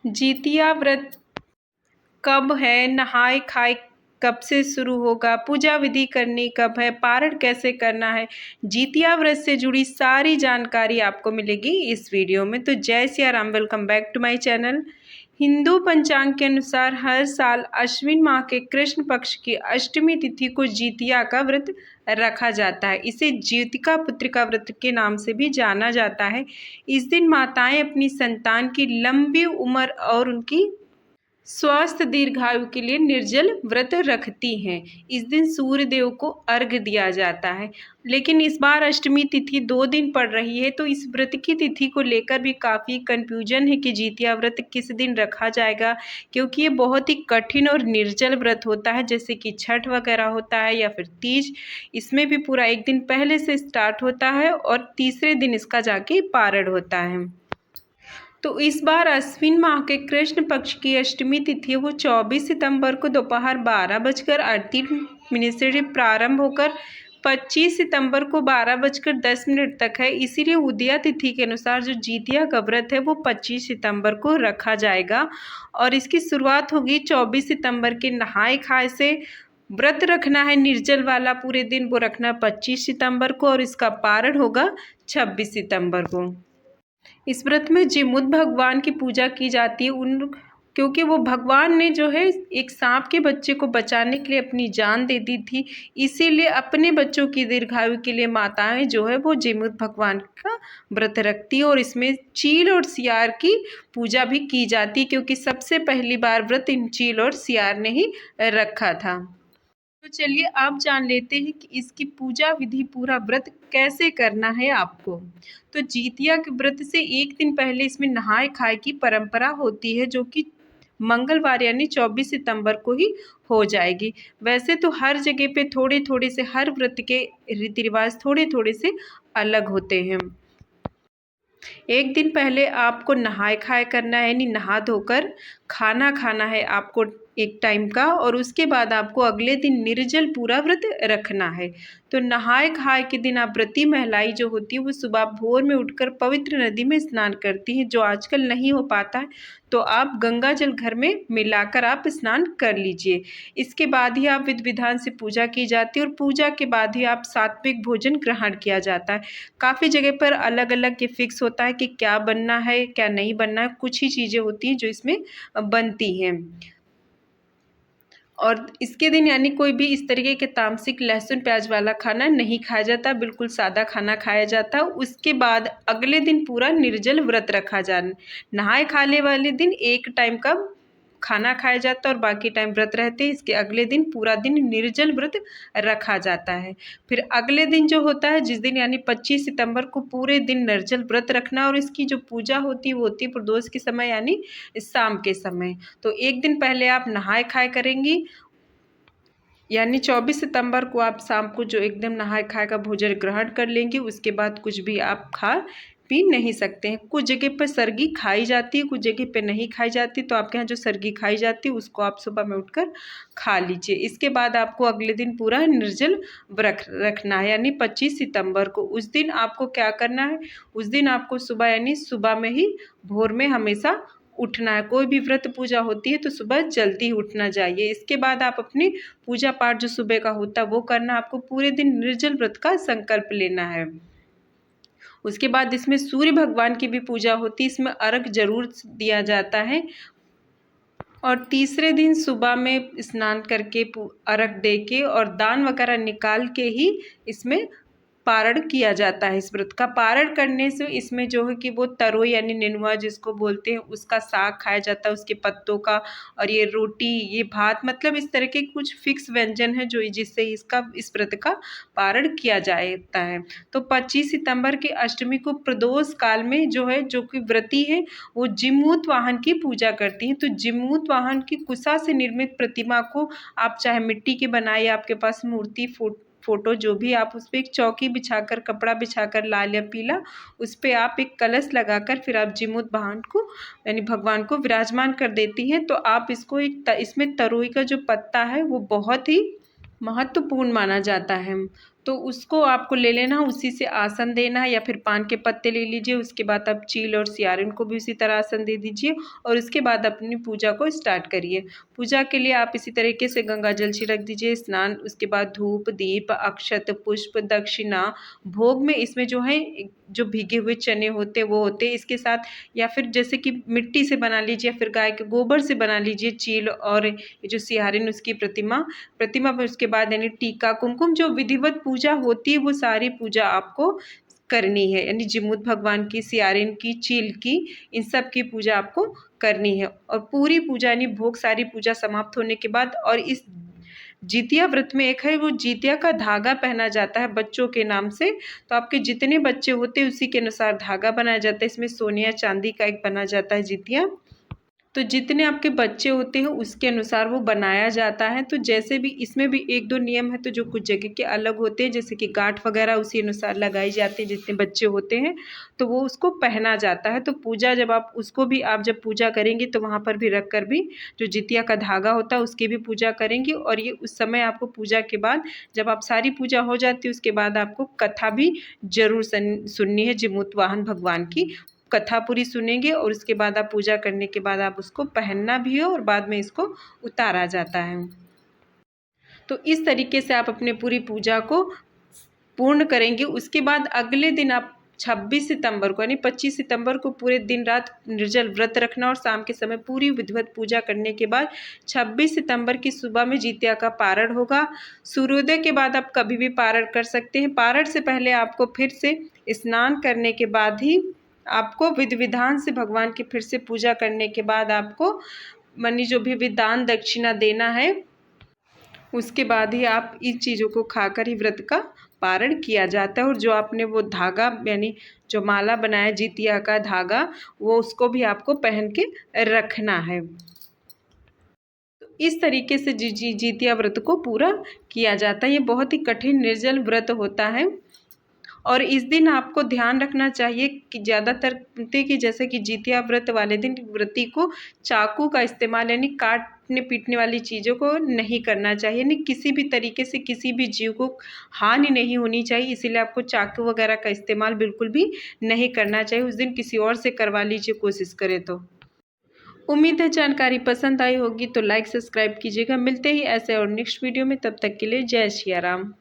जितिया व्रत कब है, नहाय खाए कब से शुरू होगा, पूजा विधि करनी कब है, पारण कैसे करना है, जितिया व्रत से जुड़ी सारी जानकारी आपको मिलेगी इस वीडियो में। तो जय Siya Ram, welcome back to my channel. Hindu पंचांग के अनुसार हर साल अश्विन माह के कृष्ण पक्ष की अष्टमी तिथि को जितिया का व्रत रखा जाता है। इसे ज्योतिका पुत्रिका व्रत के नाम से भी जाना जाता है। इस दिन माताएं अपनी संतान की लंबी उम्र और उनकी स्वस्थ दीर्घायु के लिए निर्जल व्रत रखती हैं। इस दिन सूर्य देव को अर्घ्य दिया जाता है। लेकिन इस बार अष्टमी तिथि 2 दिन पड़ रही है, तो इस व्रत की तिथि को लेकर भी काफ़ी कन्फ्यूजन है कि जितिया व्रत किस दिन रखा जाएगा, क्योंकि ये बहुत ही कठिन और निर्जल व्रत होता है, जैसे कि छठ वगैरह होता है या फिर तीज। इसमें भी पूरा 1 दिन पहले से स्टार्ट होता है और तीसरे दिन इसका जाके पारण होता है। तो इस बार अश्विन माह के कृष्ण पक्ष की अष्टमी तिथि वो 24 सितंबर को दोपहर 12:38 से प्रारंभ होकर 25 सितंबर को 12:10 तक है। इसीलिए उदया तिथि के अनुसार जो जितिया का व्रत है वो 25 सितंबर को रखा जाएगा और इसकी शुरुआत होगी 24 सितंबर के नहाय खाए से। व्रत रखना है निर्जल वाला, पूरे दिन वो रखना 25 सितंबर को और इसका पारण होगा 26 सितंबर को। इस व्रत में जिमुत भगवान की पूजा की जाती है क्योंकि वो भगवान ने जो है एक सांप के बच्चे को बचाने के लिए अपनी जान दे दी थी। इसीलिए अपने बच्चों की दीर्घायु के लिए माताएं जो है वो जिमुत भगवान का व्रत रखती है और इसमें चील और सियार की पूजा भी की जाती, क्योंकि सबसे पहली बार व्रत इन चील और सियार ने ही रखा था। तो चलिए आप जान लेते हैं कि इसकी पूजा विधि, पूरा व्रत कैसे करना है आपको। तो जितिया के व्रत से 1 दिन पहले इसमें नहाय खाए की परंपरा होती है, जो कि मंगलवार यानी 24 सितंबर को ही हो जाएगी। वैसे तो हर जगह पे थोड़े थोड़े से हर व्रत के रीति रिवाज थोड़े थोड़े से अलग होते हैं। 1 दिन पहले आपको नहाय खाए करना है, यानी नहा धोकर खाना खाना है आपको 1 टाइम का, और उसके बाद आपको अगले दिन निर्जल पूरा व्रत रखना है। तो नहाय खाए के दिन आप व्रती महिलाएं जो होती है वो सुबह भोर में उठकर पवित्र नदी में स्नान करती हैं, जो आजकल नहीं हो पाता है, तो आप गंगा जल घर में मिलाकर आप स्नान कर लीजिए। इसके बाद ही आप विधि विधान से पूजा की जाती है और पूजा के बाद ही आप सात्विक भोजन ग्रहण किया जाता है। काफ़ी जगह पर अलग अलग ये फिक्स होता है कि क्या बनना है क्या नहीं बनना है, कुछ ही चीज़ें होती हैं जो इसमें बनती हैं। और इसके दिन यानी कोई भी इस तरीके के तामसिक लहसुन प्याज वाला खाना नहीं खाया जाता, बिल्कुल सादा खाना खाया जाता। उसके बाद अगले दिन पूरा निर्जल व्रत रखा जाना। नहाए खाने वाले दिन 1 टाइम का खाना खाया जाता है और बाकी टाइम व्रत रहते हैं। इसके अगले दिन पूरा दिन निर्जल व्रत रखा जाता है। फिर अगले दिन जो होता है, जिस दिन यानी 25 सितंबर को पूरे दिन निर्जल व्रत रखना, और इसकी जो पूजा होती है वो होती है प्रदोष के समय यानी शाम के समय। तो 1 दिन पहले आप नहाए खाए करेंगी, यानी 24 सितंबर को आप शाम को जो एकदम नहाए खाए का भोजन ग्रहण कर लेंगे, उसके बाद कुछ भी आप खा पी नहीं सकते हैं। कुछ जगह पर सरगी खाई जाती है, कुछ जगह पे नहीं खाई जाती, तो आपके यहाँ जो सरगी खाई जाती है उसको आप सुबह में उठकर खा लीजिए। इसके बाद आपको अगले दिन पूरा निर्जल व्रत रखना है, यानी 25 सितंबर को। उस दिन आपको क्या करना है, उस दिन आपको सुबह यानी सुबह में ही भोर में हमेशा उठना है। कोई भी व्रत पूजा होती है तो सुबह जल्दी उठना चाहिए। इसके बाद आप अपनी पूजा पाठ जो सुबह का होता है वो करना। आपको पूरे दिन निर्जल व्रत का संकल्प लेना है। उसके बाद इसमें सूर्य भगवान की भी पूजा होती है, इसमें अर्घ जरूर दिया जाता है। और तीसरे दिन सुबह में स्नान करके अर्घ दे के और दान वगैरह निकाल के ही इसमें पारण किया जाता है। इस व्रत का पारण करने से इसमें जो है कि वो तरोई यानी नेनुआ जिसको बोलते हैं उसका साग खाया जाता है, उसके पत्तों का, और ये रोटी, ये भात, मतलब इस तरह के कुछ फिक्स व्यंजन है जो जिससे इसका इस व्रत का पारण किया जाता है। तो 25 सितंबर की अष्टमी को प्रदोष काल में जो है, जो कि व्रती है वो जिमूत वाहन की पूजा करती हैं। तो जिमूत वाहन की कुशा से निर्मित प्रतिमा को आप चाहे मिट्टी की बनाए, आपके पास मूर्ति फोटो जो भी, आप उस पर एक चौकी बिछाकर, कपड़ा बिछाकर लाल या पीला, उस पर आप एक कलश लगाकर फिर आप जिमूत वाहन को यानी भगवान को विराजमान कर देती हैं। तो आप इसको इसमें तरोई का जो पत्ता है वो बहुत ही महत्वपूर्ण माना जाता है। तो उसको आपको ले लेना, उसी से आसन देना है, या फिर पान के पत्ते ले लीजिए। उसके बाद आप चील और सियारिन को भी उसी तरह आसन दे दीजिए और उसके बाद अपनी पूजा को स्टार्ट करिए। पूजा के लिए आप इसी तरीके से गंगा जल छिड़क दीजिए, स्नान, उसके बाद धूप दीप अक्षत पुष्प दक्षिणा, भोग में इसमें जो है जो भीगे हुए चने होते हैं वो होते हैं इसके साथ, या फिर जैसे कि मिट्टी से बना लीजिए या फिर गाय के गोबर से बना लीजिए चील और ये जो सियारिन उसकी प्रतिमा पर उसके बाद यानी टीका कुमकुम जो विधिवत पूजा होती है वो सारी पूजा आपको करनी है, यानी जिमुत भगवान की, सियारिन की, चील की, इन सब की पूजा आपको करनी है। और पूरी पूजा यानी भोग सारी पूजा समाप्त होने के बाद, और इस जितिया व्रत में एक है वो जितिया का धागा पहना जाता है बच्चों के नाम से। तो आपके जितने बच्चे होते हैं उसी के अनुसार धागा बनाया जाता है। इसमें सोने या चांदी का एक बना जाता है जितिया। तो जितने आपके बच्चे होते हैं उसके अनुसार वो बनाया जाता है। तो जैसे भी इसमें भी एक दो नियम है तो जो कुछ जगह के अलग होते हैं, जैसे कि गांठ वगैरह उसी अनुसार लगाई जाती है जितने बच्चे होते हैं, तो वो उसको पहना जाता है। तो पूजा जब आप उसको भी आप जब पूजा करेंगे तो वहाँ पर भी रख कर भी जो जितिया का धागा होता है उसकी भी पूजा करेंगी। और ये उस समय आपको पूजा के बाद जब आप सारी पूजा हो जाती है उसके बाद आपको कथा भी जरूर सुननी है जिमुत वाहन भगवान की। कथा पूरी सुनेंगे और उसके बाद आप पूजा करने के बाद आप उसको पहनना भी है और बाद में इसको उतारा जाता है। तो इस तरीके से आप अपने पूरी पूजा को पूर्ण करेंगे। उसके बाद अगले दिन आप 26 सितंबर को यानी 25 सितंबर को पूरे दिन रात निर्जल व्रत रखना और शाम के समय पूरी विधिवत पूजा करने के बाद 26 सितंबर की सुबह में जितिया का पारण होगा। सूर्योदय के बाद आप कभी भी पारण कर सकते हैं। पारण से पहले आपको फिर से स्नान करने के बाद ही आपको विधि विधान से भगवान की फिर से पूजा करने के बाद आपको मनी जो भी दान दक्षिणा देना है उसके बाद ही आप इन चीज़ों को खाकर ही व्रत का पारण किया जाता है। और जो आपने वो धागा यानी जो माला बनाया जितिया का धागा वो उसको भी आपको पहन के रखना है। तो इस तरीके से जितिया व्रत को पूरा किया जाता है। ये बहुत ही कठिन निर्जल व्रत होता है और इस दिन आपको ध्यान रखना चाहिए कि ज़्यादातर कि जैसे कि जितिया व्रत वाले दिन व्रती को चाकू का इस्तेमाल यानी काटने पीटने वाली चीज़ों को नहीं करना चाहिए, यानी किसी भी तरीके से किसी भी जीव को हानि नहीं होनी चाहिए। इसीलिए आपको चाकू वगैरह का इस्तेमाल बिल्कुल भी नहीं करना चाहिए। उस दिन किसी और से करवा लीजिए कोशिश करें तो। उम्मीद है जानकारी पसंद आई होगी तो लाइक सब्सक्राइब कीजिएगा। मिलते ही ऐसे और नेक्स्ट वीडियो में, तब तक के लिए जय सिया राम।